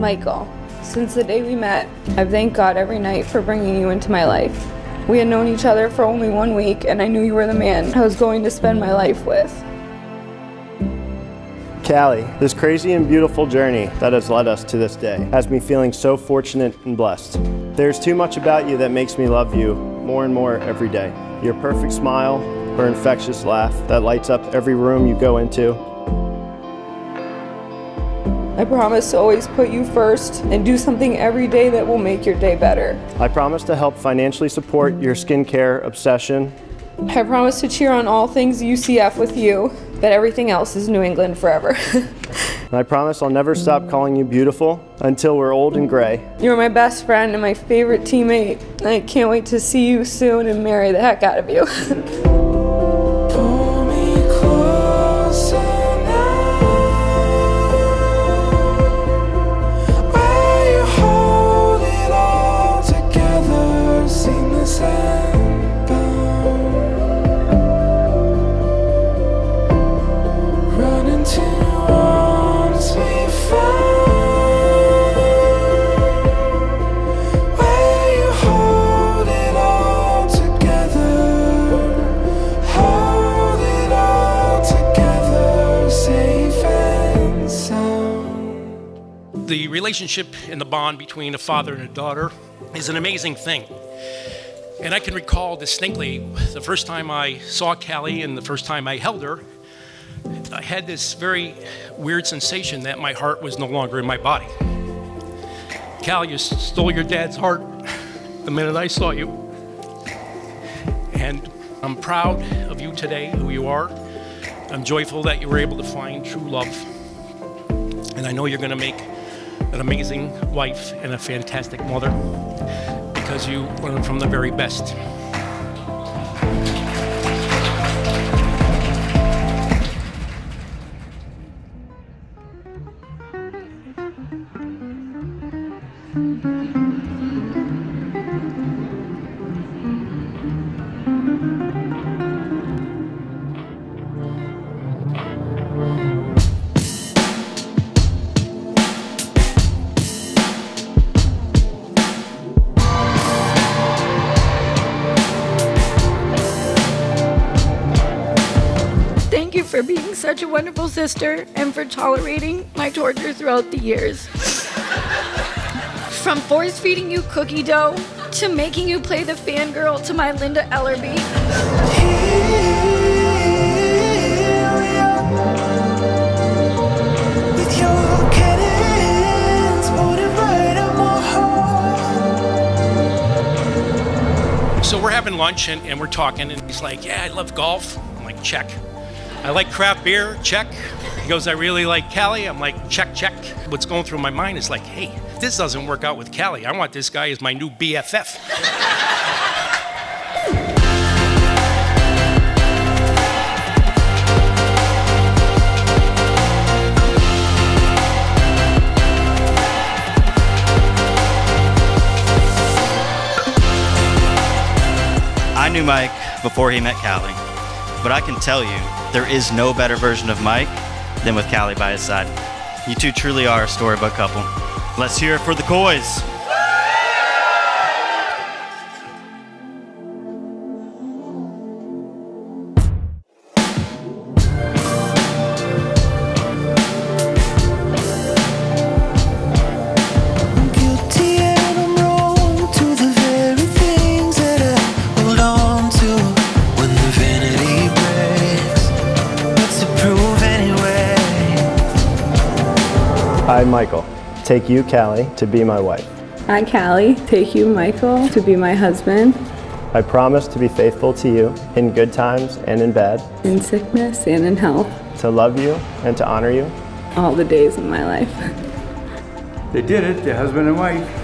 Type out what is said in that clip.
Michael, since the day we met, I've thanked God every night for bringing you into my life. We had known each other for only 1 week, and I knew you were the man I was going to spend my life with. Callie, this crazy and beautiful journey that has led us to this day has me feeling so fortunate and blessed. There's too much about you that makes me love you more and more every day. Your perfect smile, her infectious laugh that lights up every room you go into. I promise to always put you first and do something every day that will make your day better. I promise to help financially support your skincare obsession. I promise to cheer on all things UCF with you, that everything else is New England forever. And I promise I'll never stop calling you beautiful until we're old and gray. You're my best friend and my favorite teammate. I can't wait to see you soon and marry the heck out of you. The relationship and the bond between a father and a daughter is an amazing thing. And I can recall distinctly the first time I saw Callie and the first time I held her, I had this very weird sensation that my heart was no longer in my body. Callie, you stole your dad's heart the minute I saw you. And I'm proud of you today, who you are. I'm joyful that you were able to find true love. And I know you're going to make an amazing wife and a fantastic mother because you learn from the very best. Thank you for being such a wonderful sister and for tolerating my torture throughout the years. From force feeding you cookie dough to making you play the fangirl to my Linda Ellerby. So we're having lunch and we're talking and he's like, yeah, I love golf. I'm like, check. I like craft beer, check. He goes, I really like Callie. I'm like, check, check. What's going through my mind is like, hey, if this doesn't work out with Callie, I want this guy as my new BFF. I knew Mike before he met Callie, but I can tell you, there is no better version of Mike than with Callie by his side. You two truly are a storybook couple. Let's hear it for the Coys. I, Michael, take you, Callie, to be my wife. I, Callie, take you, Michael, to be my husband. I promise to be faithful to you in good times and in bad. In sickness and in health. To love you and to honor you. All the days of my life. They did it, they're husband and wife.